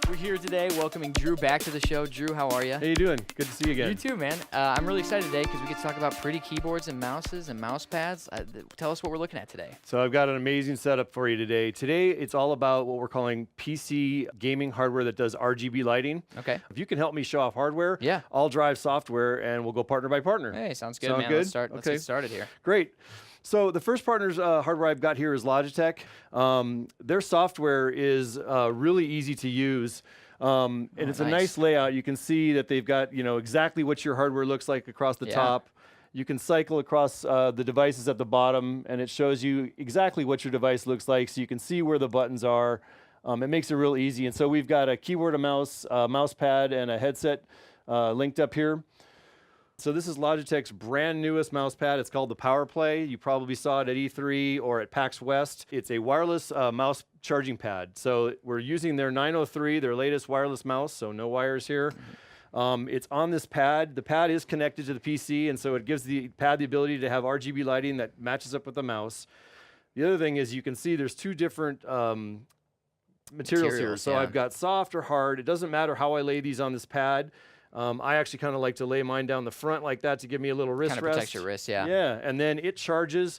We're here today welcoming Drew back to the show. Drew, how are you? How you doing? Good to see you again. You too, man. I'm really excited today because we get to talk about pretty keyboards and mouses and mouse pads. Tell us what we're looking at today. So I've got an amazing setup for you today. Today, it's all about what we're calling PC gaming hardware that does RGB lighting. Okay. If you can help me show off hardware, Yeah. I'll drive software, and we'll go partner by partner. Hey, sounds good, Sound man. good? Let's get started here. Great. So the first partner's hardware I've got here is Logitech. Their software is really easy to use. And it's a nice layout. You can see that they've got, exactly what your hardware looks like across the top. You can cycle across the devices at the bottom, and it shows you exactly what your device looks like, so you can see where the buttons are. It makes it real easy. And so we've got a keyboard, a mouse pad, and a headset linked up here. So this is Logitech's brand newest mouse pad. It's called the PowerPlay. You probably saw it at E3 or at PAX West. It's a wireless mouse charging pad. So we're using their 903, their latest wireless mouse, so no wires here. It's on this pad. The pad is connected to the PC, and so it gives the pad the ability to have RGB lighting that matches up with the mouse. The other thing is you can see there's two different materials here. So I've got soft or hard. It doesn't matter how I lay these on this pad. I actually kind of like to lay mine down the front like that to give me a little wrist rest. Kind of protects your wrist, yeah. Yeah, and then it charges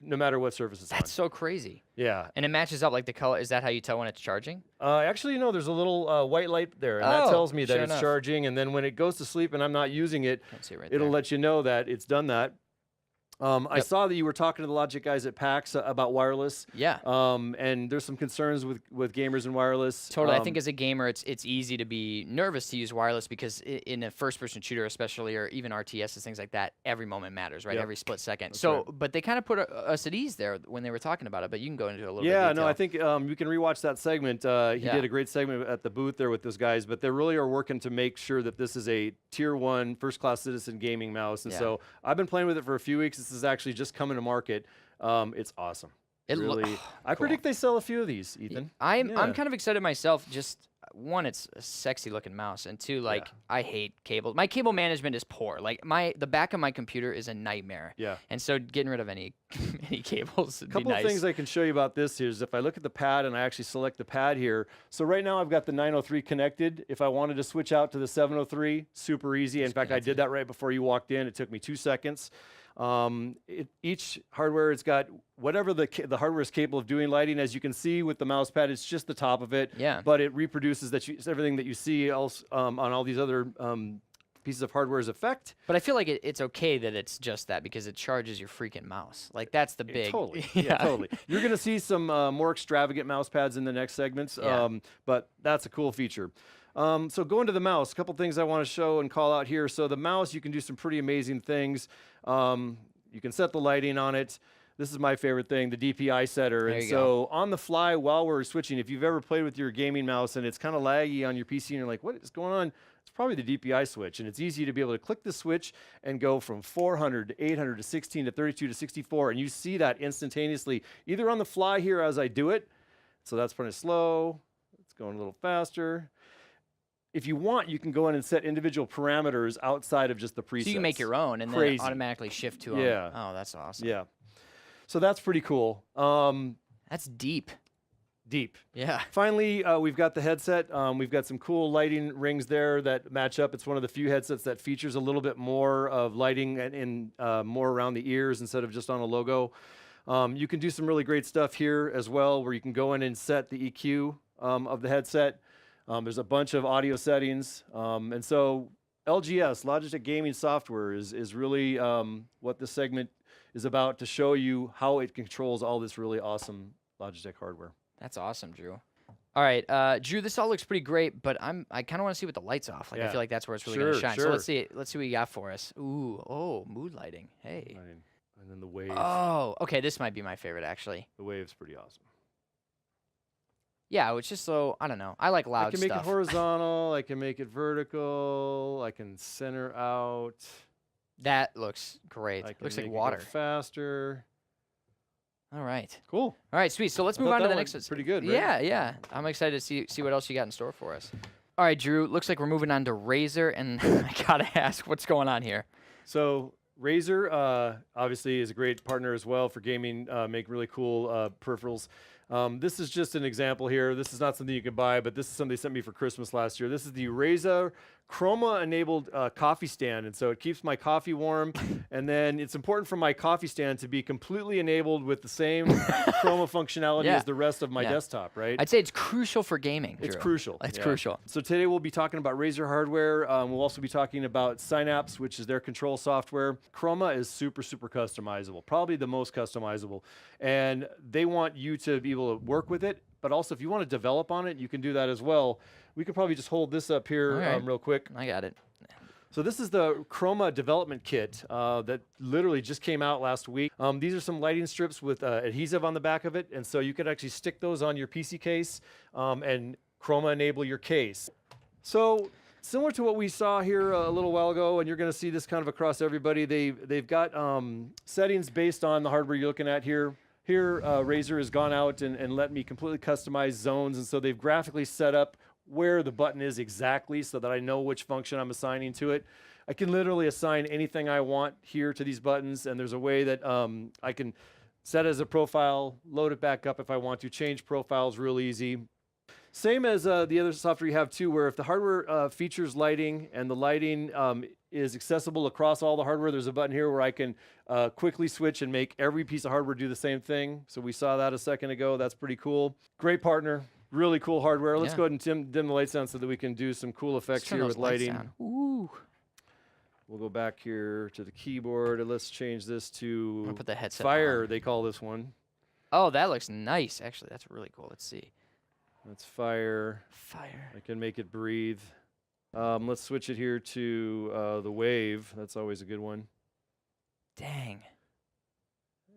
no matter what surface it's on. That's so crazy. Yeah. And it matches up like the color. Is that how you tell when it's charging? Actually, no, there's a little white light there, and that tells me that it's charging, and then when it goes to sleep and I'm not using it, it'll let you know that it's done that. I saw that you were talking to the Logitech guys at PAX about wireless. Yeah. And there's some concerns with gamers and wireless. Totally. I think as a gamer, it's easy to be nervous to use wireless because in a first-person shooter, especially, or even RTSs, things like that, every moment matters, right? Yep. Every split second. But they kind of put us at ease there when they were talking about it. But you can go into a little bit of detail. No, I think you can rewatch that segment. He did a great segment at the booth there with those guys. But they really are working to make sure that this is a Tier 1 first-class citizen gaming mouse. And so I've been playing with it for a few weeks. This is actually just coming to market. It's awesome. I predict they sell a few of these, Ethan. I'm kind of excited myself. Just one, it's a sexy looking mouse, and two, like I hate cables. My cable management is poor. Like the back of my computer is a nightmare. Yeah. And so getting rid of any cables would be nice. A couple of things I can show you about this is if I look at the pad and I actually select the pad here. So right now I've got the 903 connected. If I wanted to switch out to the 703, super easy. In fact, I did that right before you walked in. It took me 2 seconds. Each hardware, it's got whatever the hardware is capable of doing lighting. As you can see with the mouse pad, it's just the top of it. Yeah. But it reproduces everything that you see else on all these other pieces of hardware's effect. But I feel like it's okay that it's just that because it charges your freaking mouse. Like that's the big. Totally. Yeah, totally. You're going to see some more extravagant mouse pads in the next segments. But that's a cool feature. So going to the mouse, a couple things I want to show and call out here. So the mouse, you can do some pretty amazing things. You can set the lighting on it. This is my favorite thing, the DPI setter. And so on the fly while we're switching, if you've ever played with your gaming mouse and it's kind of laggy on your PC and you're like, what is going on? It's probably the DPI switch. And it's easy to be able to click the switch and go from 400 to 800 to 16 to 32 to 64. And you see that instantaneously, either on the fly here as I do it. So that's pretty slow. It's going a little faster. If you want, you can go in and set individual parameters outside of just the presets. So you can make your own and then automatically shift to them. Yeah. Oh, that's awesome. Yeah. So that's pretty cool. That's deep. Deep. Yeah. Finally, we've got the headset. We've got some cool lighting rings there that match up. It's one of the few headsets that features a little bit more of lighting and more around the ears instead of just on a logo. You can do some really great stuff here as well where you can go in and set the EQ of the headset. There's a bunch of audio settings. And so LGS, Logitech Gaming Software, is really what this segment is about, to show you how it controls all this really awesome Logitech hardware. That's awesome, Drew. All right, Drew, this all looks pretty great, but I kind of want to see with the lights off. Like I feel like that's where it's really going to shine. So let's see what you got for us. Ooh, mood lighting. Hey. And then the wave. Oh, okay, this might be my favorite actually. The wave's pretty awesome. Yeah, it's just so, I don't know. I like loud stuff. I can make it horizontal. I can make it vertical. I can center out. That looks great. Looks like water. It go faster. All right. Cool. All right, sweet. So let's move on to the next one. Pretty good, right? Yeah. I'm excited to see what else you got in store for us. All right, Drew. Looks like we're moving on to Razer, and I gotta ask, what's going on here? So Razer obviously is a great partner as well for gaming. Make really cool peripherals. This is just an example here. This is not something you can buy, but this is something they sent me for Christmas last year. This is the Razer Chroma enabled coffee stand, and so it keeps my coffee warm. And then it's important for my coffee stand to be completely enabled with the same Chroma functionality as the rest of my desktop, right? I'd say it's crucial for gaming, Drew. It's crucial. It's crucial. So today we'll be talking about Razer hardware. We'll also be talking about Synapse, which is their control software. Chroma is super, super customizable, probably the most customizable. And they want you to be able to work with it, but also if you want to develop on it, you can do that as well. We could probably just hold this up here real quick. I got it. So this is the Chroma development kit that literally just came out last week. These are some lighting strips with adhesive on the back of it, and so you could actually stick those on your PC case and Chroma enable your case. So similar to what we saw here a little while ago, and you're going to see this kind of across everybody, they've got settings based on the hardware you're looking at here. Here, Razer has gone out and let me completely customize zones, and so they've graphically set up where the button is exactly so that I know which function I'm assigning to it. I can literally assign anything I want here to these buttons, and there's a way that I can set as a profile, load it back up if I want to, change profiles real easy. Same as the other software you have too, where if the hardware features lighting and the lighting is accessible across all the hardware, there's a button here where I can quickly switch and make every piece of hardware do the same thing. So we saw that a second ago. That's pretty cool. Great partner. Really cool hardware. Let's go ahead and dim the lights down so that we can do some cool effects here with lighting. Ooh. We'll go back here to the keyboard and let's change this to put the headset Fire, on. they call this one. Oh, that looks nice. Actually, that's really cool. Let's see. That's Fire. Fire. I can make it breathe. Let's switch it here to the Wave. That's always a good one. Dang.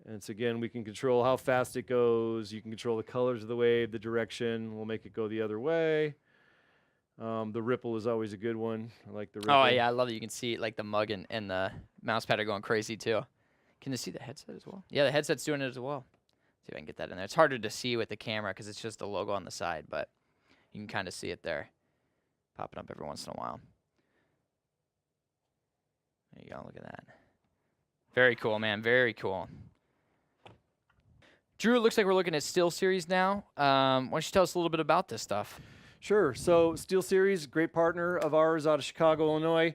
And it's again, we can control how fast it goes. You can control the colors of the wave, the direction. We'll make it go the other way. The ripple is always a good one. I like the ripple. Oh, yeah, I love that you can see like the mug and the mouse pad are going crazy too. Can you see the headset as well? Yeah, the headset's doing it as well. See if I can get that in there. It's harder to see with the camera because it's just the logo on the side, but you can kind of see it there. Popping up every once in a while. There you go, look at that. Very cool, man, very cool. Drew, it looks like we're looking at SteelSeries now. Why don't you tell us a little bit about this stuff? Sure. So SteelSeries, great partner of ours out of Chicago, Illinois.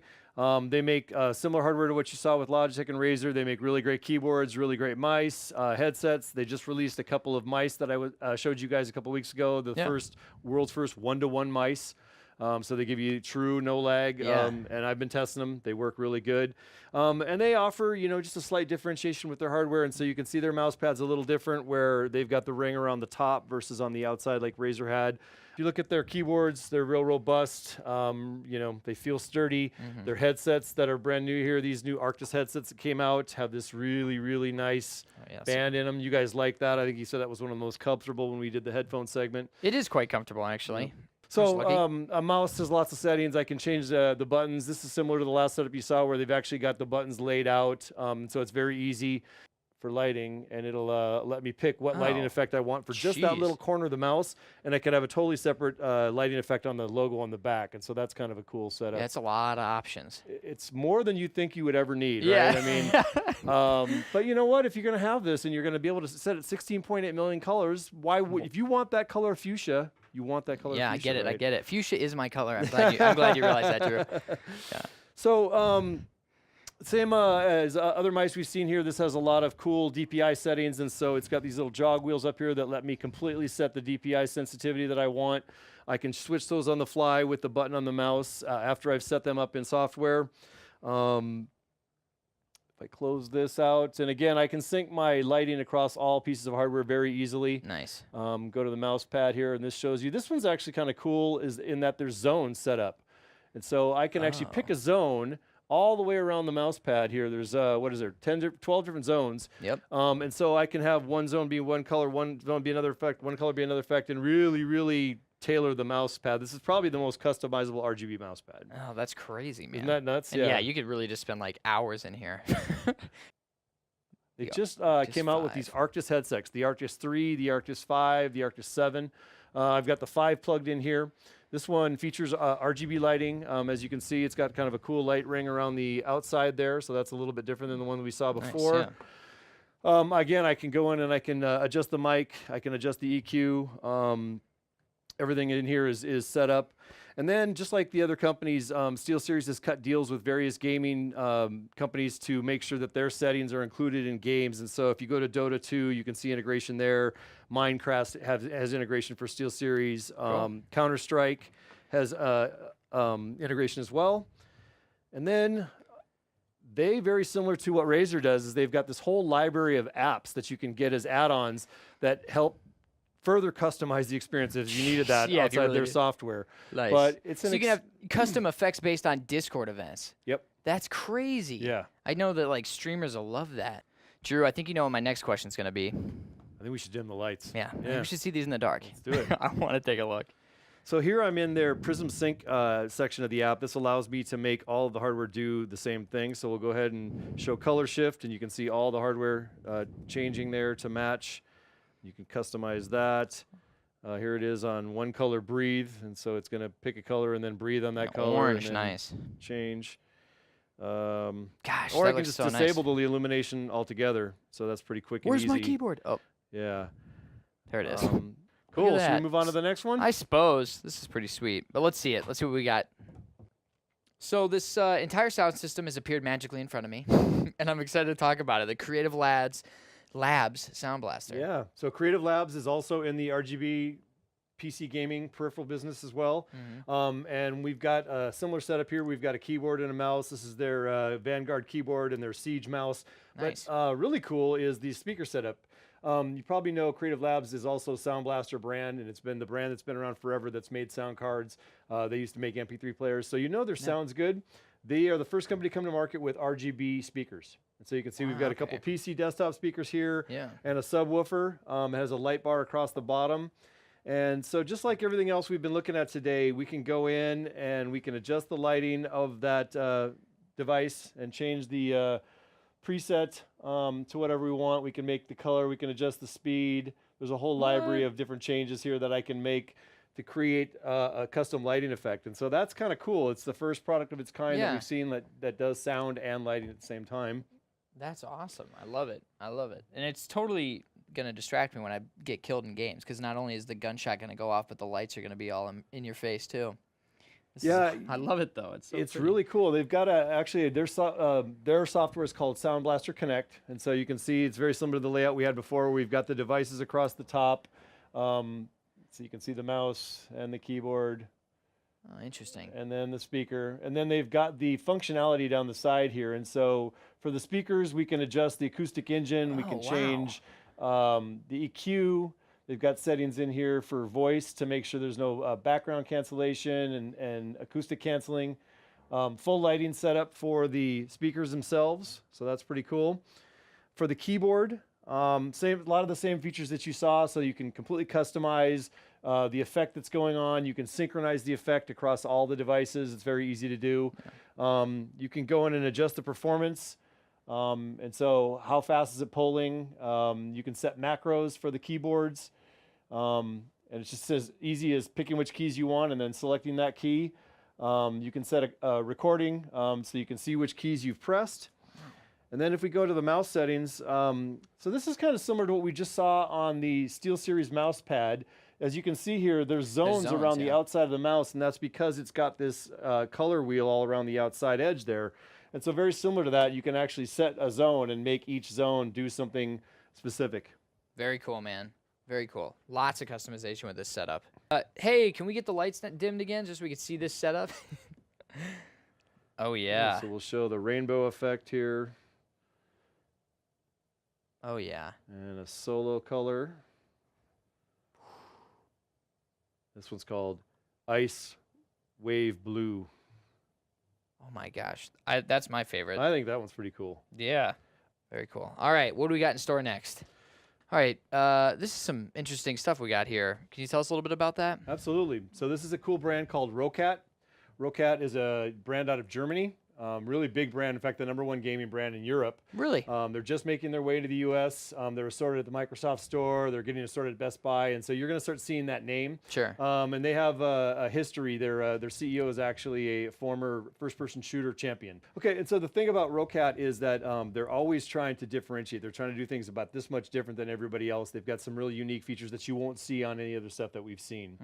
They make similar hardware to what you saw with Logitech and Razer. They make really great keyboards, really great mice, headsets. They just released a couple of mice that I showed you guys a couple weeks ago. The world's first one-to-one mice. So they give you true no lag, and I've been testing them. They work really good, and they offer just a slight differentiation with their hardware. And so you can see their mouse pad's a little different, where they've got the ring around the top versus on the outside like Razer had. If you look at their keyboards, they're real robust. They feel sturdy. Their headsets that are brand new here, these new Arctis headsets that came out, have this really, really nice band in them. You guys like that? I think you said that was one of the most comfortable when we did the headphone segment. It is quite comfortable, actually. So a mouse has lots of settings. I can change the buttons. This is similar to the last setup you saw where they've actually got the buttons laid out. So it's very easy for lighting, and it'll let me pick what lighting effect I want for just that little corner of the mouse, and I could have a totally separate lighting effect on the logo on the back, and so that's kind of a cool setup. Yeah, it's a lot of options. It's more than you think you would ever need, right? I mean, but you know what? If you're going to have this and you're going to be able to set it 16.8 million colors, why would, if you want that color fuchsia, you want that color fuchsia, I get it, right? I get it. Fuchsia is my color. I'm glad you realized that, Drew. Yeah. So, same as other mice we've seen here, this has a lot of cool DPI settings, and so it's got these little jog wheels up here that let me completely set the DPI sensitivity that I want. I can switch those on the fly with the button on the mouse after I've set them up in software. If I close this out, and again, I can sync my lighting across all pieces of hardware very easily. Nice. Go to the mouse pad here, and this shows you. This one's actually kind of cool is in that there's zones set up. And so I can actually pick a zone all the way around the mouse pad here. There's, 12 different zones. Yep. And so I can have one zone be one color, one zone be another effect, one color be another effect, and really, really tailor the mouse pad. This is probably the most customizable RGB mouse pad. Oh, that's crazy, man. Isn't that nuts? And yeah, you could really just spend like hours in here. They just came out with these Arctis headsets, the Arctis 3, the Arctis 5, the Arctis 7. I've got the 5 plugged in here. This one features RGB lighting. As you can see, it's got kind of a cool light ring around the outside there, so that's a little bit different than the one that we saw before. Nice, Again, I can go in and I can adjust the mic. I can adjust the EQ. Everything in here is set up. And then, just like the other companies, SteelSeries has cut deals with various gaming companies to make sure that their settings are included in games. And so if you go to Dota 2, you can see integration there. Minecraft has integration for SteelSeries. Cool. Counter-Strike has integration as well. And then they, very similar to what Razer does, is they've got this whole library of apps that you can get as add-ons that help further customize the experience if you needed that outside their software. Nice. But it's so you can have custom effects based on Discord events. Yep. That's crazy. Yeah. I know that like streamers will love that. Drew, I think you know what my next question's going to be. I think we should dim the lights. Yeah. We should see these in the dark. Let's do it. I want to take a look. So here I'm in their Prism Sync section of the app. This allows me to make all of the hardware do the same thing. So we'll go ahead and show color shift, and you can see all the hardware changing there to match. You can customize that. Here it is on one color breathe, and so it's going to pick a color and then breathe on that color. Orange, and nice. Change. Gosh, or that I can looks just so disable nice. the illumination altogether. So that's pretty quick and Where's easy. my keyboard? Oh, Yeah. there it is. Cool. at Should we that. move on to the next one? I suppose. This is pretty sweet. But let's see it. Let's see what we got. So this entire sound system has appeared magically in front of me, and I'm excited to talk about it. The Creative Labs Sound Blaster. Yeah. So Creative Labs is also in the RGB PC gaming peripheral business as well. And we've got a similar setup here. We've got a keyboard and a mouse. This is their Vanguard keyboard and their Siege mouse. Nice. But really cool is the speaker setup. You probably know Creative Labs is also a Sound Blaster brand, and it's been the brand that's been around forever that's made sound cards. They used to make MP3 players. So you know their sound's good. They are the first company to come to market with RGB speakers. And so you can see we've got a couple PC desktop speakers here and a subwoofer. It has a light bar across the bottom. And so just like everything else we've been looking at today, we can go in and we can adjust the lighting of that device and change the preset to whatever we want. We can make the color, we can adjust the speed. There's a whole library of different changes here that I can make to create a custom lighting effect. And so that's kind of cool. It's the first product of its kind that we've seen that does sound and lighting at the same time. That's awesome. I love it. I love it. And it's totally going to distract me when I get killed in games, because not only is the gunshot going to go off, but the lights are going to be all in your face too. I love it though. It's so really cool. They've got actually their software is called Sound Blaster Connect, and so you can see it's very similar to the layout we had before. We've got the devices across the top, so you can see the mouse and the keyboard. Oh, interesting. And then the speaker, and then they've got the functionality down the side here. And so for the speakers, we can adjust the acoustic engine. We can change the EQ. They've got settings in here for voice to make sure there's no background cancellation and acoustic canceling. Full lighting setup for the speakers themselves, so that's pretty cool. For the keyboard, a lot of the same features that you saw, so you can completely customize the effect that's going on. You can synchronize the effect across all the devices. It's very easy to do. You can go in and adjust the performance. And so how fast is it polling? You can set macros for the keyboards. And it's just as easy as picking which keys you want and then selecting that key. You can set a recording so you can see which keys you've pressed. And then if we go to the mouse settings, so this is kind of similar to what we just saw on the SteelSeries mouse pad. As you can see here, there's zones around the outside of the mouse, and that's because it's got this color wheel all around the outside edge there. And so very similar to that, you can actually set a zone and make each zone do something specific. Very cool, man. Very cool. Lots of customization with this setup. Hey, can we get the lights dimmed again just so we can see this setup? Oh, yeah. So we'll show the rainbow effect here. Oh, yeah. And a solo color. This one's called Ice Wave Blue. Oh, my gosh. That's my favorite. I think that one's pretty cool. Yeah. Very cool. All right. What do we got in store next? All right. This is some interesting stuff we got here. Can you tell us a little bit about that? Absolutely. So this is a cool brand called Roccat. Roccat is a brand out of Germany. Really big brand. In fact, the #1 gaming brand in Europe. Really? They're just making their way to the U.S. They're assorted at the Microsoft store. They're getting assorted at Best Buy, and so you're going to start seeing that name. Sure. And they have a history. Their CEO is actually a former first-person shooter champion. Okay, and so the thing about Roccat is that they're always trying to differentiate. They're trying to do things about this much different than everybody else. They've got some really unique features that you won't see on any other stuff that we've seen.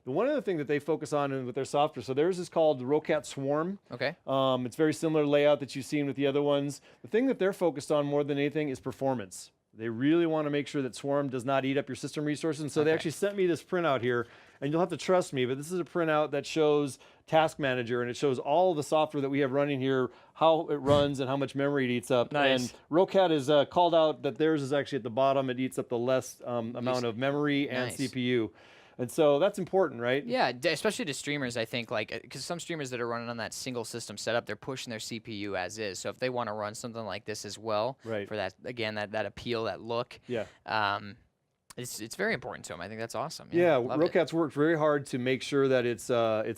The one other thing that they focus on with their software, so theirs is called the Roccat Swarm. Okay. It's very similar layout that you've seen with the other ones. The thing that they're focused on more than anything is performance. They really want to make sure that Swarm does not eat up your system resources. And so they actually sent me this printout here, and you'll have to trust me, but this is a printout that shows Task Manager, and it shows all the software that we have running here, how it runs and how much memory it eats up. Nice. And Roccat is called out that theirs is actually at the bottom. It eats up the less amount of memory and CPU. And so that's important, right? Yeah, especially to streamers, I think, like, because some streamers that are running on that single system setup, they're pushing their CPU as is. So if they want to run something like this as well, for that, again, that appeal, that look, it's very important to them. I think that's awesome. Yeah, Roccat's worked very hard to make sure that it's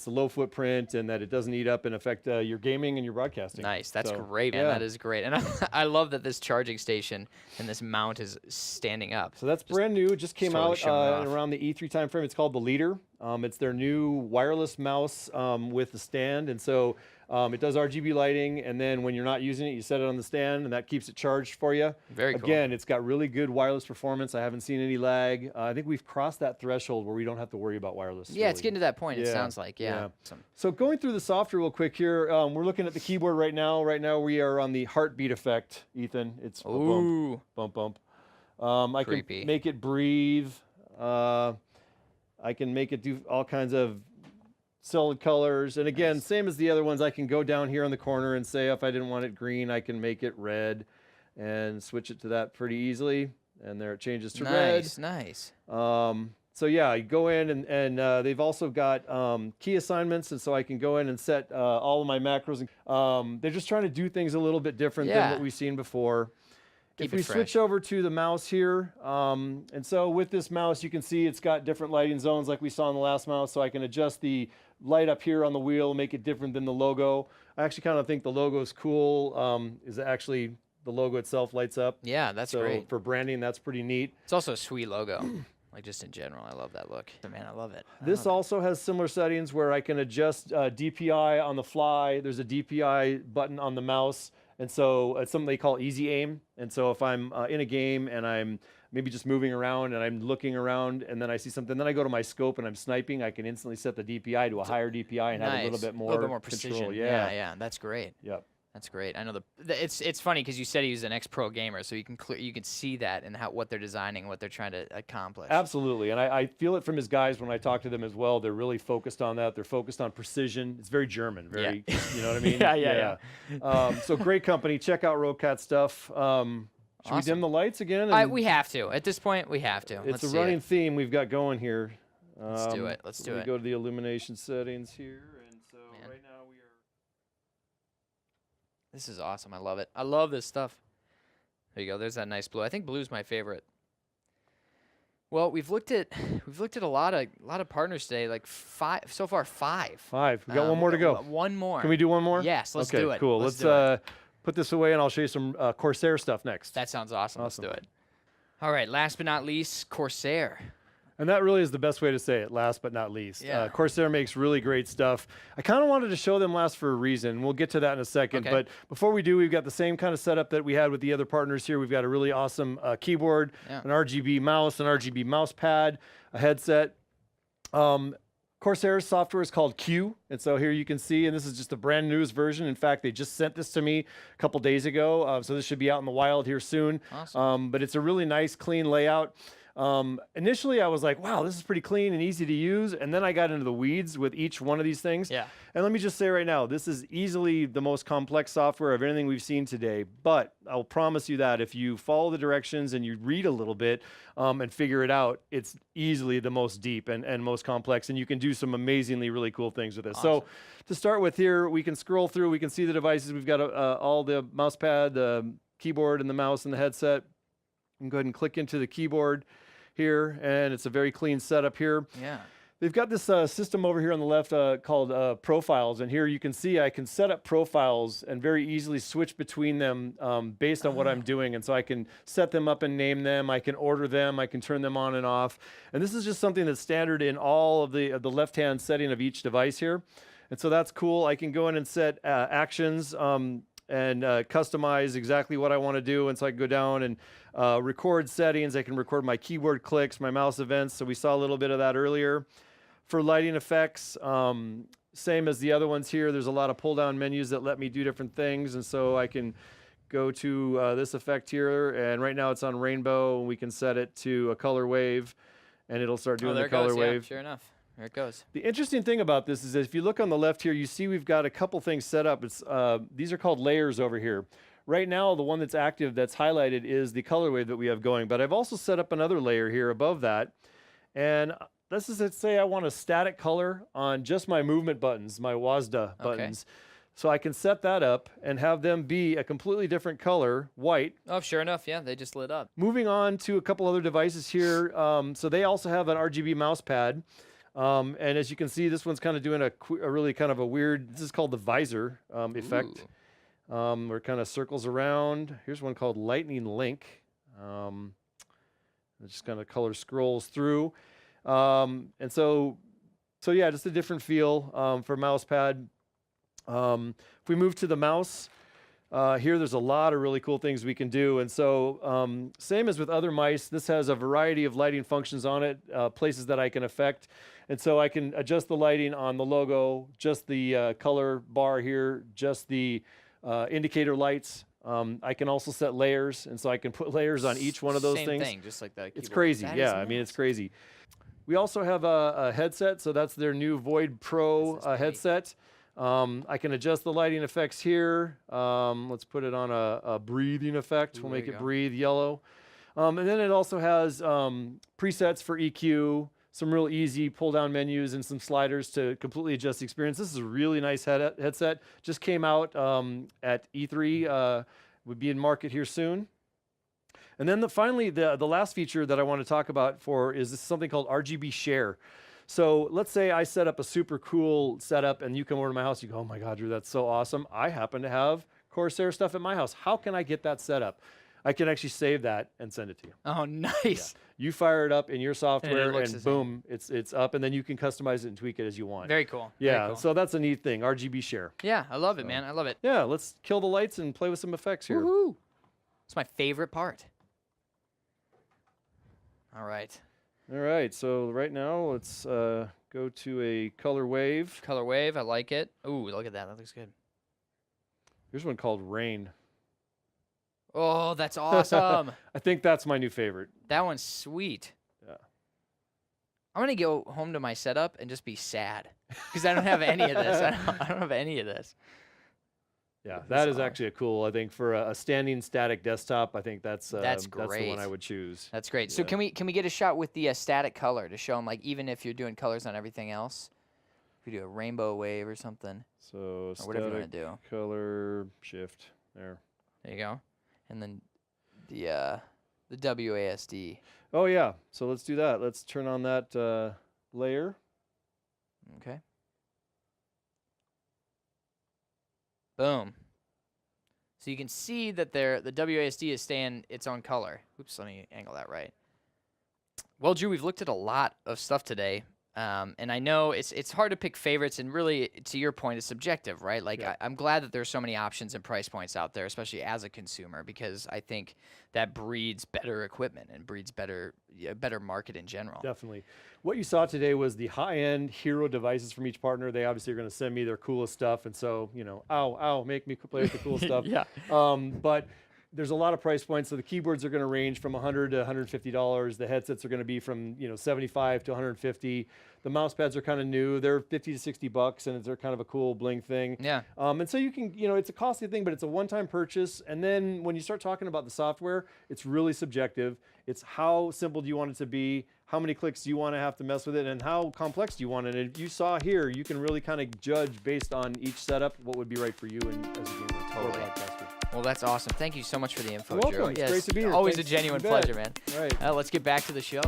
low footprint and that it doesn't eat up and affect your gaming and your broadcasting. Nice, that's great, man. That is great, and I love that this charging station and this mount is standing up. So that's brand new. It just came out around the E3 timeframe. It's called the Leader. It's their new wireless mouse with the stand, and so it does RGB lighting, and then when you're not using it, you set it on the stand, and that keeps it charged for you. Very cool. Again, it's got really good wireless performance. I haven't seen any lag. I think we've crossed that threshold where we don't have to worry about wireless. Yeah, it's getting to that point, it sounds like. Yeah. So going through the software real quick here, we're looking at the keyboard right now. Right now we are on the heartbeat effect, Ethan. It's bump, bump, bump. I can make it breathe. I can make it do all kinds of solid colors. And again, same as the other ones, I can go down here on the corner and say if I didn't want it green, I can make it red and switch it to that pretty easily. And there it changes to red. Nice. So yeah, I go in and they've also got key assignments, and so I can go in and set all of my macros. They're just trying to do things a little bit different than what we've seen before. If we switch over to the mouse here, and so with this mouse, you can see it's got different lighting zones like we saw on the last mouse, so I can adjust the light up here on the wheel, make it different than the logo. I actually kind of think the logo is cool, is actually the logo itself lights up. Yeah, that's great. For branding, that's pretty neat. It's also a sweet logo. Like just in general, I love that look. Man, I love it. This also has similar settings where I can adjust DPI on the fly. There's a DPI button on the mouse. And so it's something they call easy aim. And so if I'm in a game and I'm maybe just moving around and I'm looking around and then I see something, then I go to my scope and I'm sniping, I can instantly set the DPI to a higher DPI and have a little bit more precision. Control. Yeah, that's great. Yep. That's great. I know it's funny because you said he was an ex-pro gamer, so you can see that and what they're designing, what they're trying to accomplish. Absolutely, and I feel it from his guys when I talk to them as well. They're really focused on that. They're focused on precision. It's very German, very you know what I mean? yeah. So great company. Check out Roccat stuff. Should we dim the lights again? We have to. At this point, we have to. It's a running theme we've got going here. Let's do it. Let's do it. We go to the illumination settings here, and so right now we are. This is awesome. I love it. I love this stuff. There you go. There's that nice blue. I think blue's my favorite. Well, we've looked at a lot of partners today. Like five so far. Five. We got one more to go. One more. Can we do one more? Yes. Let's do it. Cool. Let's put this away, and I'll show you some Corsair stuff next. That sounds awesome. Let's do it. All right. Last but not least, Corsair. And that really is the best way to say it, last but not least. Yeah. Corsair makes really great stuff. I kind of wanted to show them last for a reason. We'll get to that in a second. Okay. But before we do, we've got the same kind of setup that we had with the other partners here. We've got a really awesome keyboard, an RGB mouse, an RGB mouse pad, a headset. Corsair's software is called Q, and so here you can see, and this is just the brand newest version. In fact, they just sent this to me a couple days ago, so this should be out in the wild here soon. Awesome. But it's a really nice, clean layout. Initially, I was like, wow, this is pretty clean and easy to use. And then I got into the weeds with each one of these things. Yeah. And let me just say right now, this is easily the most complex software of anything we've seen today. But I'll promise you that if you follow the directions and you read a little bit and figure it out, it's easily the most deep and most complex. And you can do some amazingly really cool things with this. Awesome. So to start with here, we can scroll through. We can see the devices. We've got all the mouse pad, the keyboard, and the mouse and the headset. You can go ahead and click into the keyboard here, and it's a very clean setup here. Yeah. They've got this system over here on the left called profiles, and here you can see I can set up profiles and very easily switch between them based on what I'm doing. And so I can set them up and name them. I can order them. I can turn them on and off. And this is just something that's standard in all of the left-hand setting of each device here. And so that's cool. I can go in and set actions and customize exactly what I want to do. And so I can go down and record settings. I can record my keyboard clicks, my mouse events. So we saw a little bit of that earlier. For lighting effects, same as the other ones here, there's a lot of pull-down menus that let me do different things. And so I can go to this effect here, and right now it's on rainbow, and we can set it to a color wave, and it'll start doing the color wave. Yeah, sure enough. There it goes. The interesting thing about this is that if you look on the left here, you see we've got a couple things set up. It's these are called layers over here. Right now, the one that's active, that's highlighted, is the color wave that we have going. But I've also set up another layer here above that, and this is, let's say I want a static color on just my movement buttons, my WASD buttons. So I can set that up and have them be a completely different color, white. Oh, sure enough, yeah, they just lit up. Moving on to a couple other devices here. So they also have an RGB mouse pad. And as you can see, this one's kind of doing a really kind of a weird, this is called the visor effect. Where it kind of circles around. Here's one called Lightning Link. It just kind of color scrolls through. And so yeah, just a different feel for mouse pad. If we move to the mouse, here there's a lot of really cool things we can do. And so same as with other mice, this has a variety of lighting functions on it, places that I can affect. And so I can adjust the lighting on the logo, just the color bar here, just the indicator lights. I can also set layers, and so I can put layers on each one of those things. Same thing, just like that. It's crazy, yeah. I mean, it's crazy. We also have a headset, so that's their new Void Pro headset. I can adjust the lighting effects here. Let's put it on a breathing effect. We'll make it breathe yellow. And then it also has presets for EQ, some real easy pull-down menus, and some sliders to completely adjust the experience. This is a really nice headset. Just came out at E3. Would be in market here soon. And then finally, the last feature that I want to talk about is something called RGB Share. So let's say I set up a super cool setup, and you come over to my house. You go, oh my God, Drew, that's so awesome. I happen to have Corsair stuff at my house. How can I get that set up? I can actually save that and send it to you. Oh, nice. Yeah. You fire it up in your software, and boom, it's up, and then you can customize it and tweak it as you want. Very cool. Yeah, Very cool. So that's a neat thing, RGB Share. Yeah, I love it, man. I love it. Yeah, let's kill the lights and play with some effects here. Woohoo! It's my favorite part. All right. All right, so right now, let's go to a color wave. Color wave, I like it. Ooh, look at that. That looks good. Here's one called Rain. Oh, that's awesome. I think that's my new favorite. That one's sweet. Yeah. I'm going to go home to my setup and just be sad because I don't have any of this. I don't have any of this. Yeah, that is actually a cool, I think, for a standing static desktop, I think that's great. That's the one I would choose. That's great. So can we get a shot with the static color to show them, like, even if you're doing colors on everything else, if you do a rainbow wave or something, so or whatever you want to do. Color shift there. There you go. And then the WASD. Oh yeah, so let's do that. Let's turn on that layer. Okay. Boom. So you can see that the WASD is staying its own color. Oops, let me angle that right. Well, Drew, we've looked at a lot of stuff today. And I know it's hard to pick favorites, and really, to your point, it's subjective, right? Like, yeah. I'm glad that there's so many options and price points out there, especially as a consumer, because I think that breeds better equipment and breeds better market in general. Definitely. What you saw today was the high-end hero devices from each partner. They obviously are going to send me their coolest stuff, and so, ow, make me play with the cool stuff. Yeah. But there's a lot of price points. So the keyboards are going to range from $100 to $150. The headsets are going to be from $75 to $150. The mouse pads are kind of new. They're $50 to $60, and they're kind of a cool bling thing. Yeah. And so you can, it's a costly thing, but it's a one-time purchase. And then when you start talking about the software, it's really subjective. It's how simple do you want it to be? How many clicks do you want to have to mess with it? And how complex do you want it? And if you saw here, you can really kind of judge based on each setup what would be right for you and as a gamer or broadcaster. Well, that's awesome. Thank you so much for the info, You're welcome. Drew. It's great to be here. Always Thanks. a genuine pleasure, man. All right. Let's get back to the show.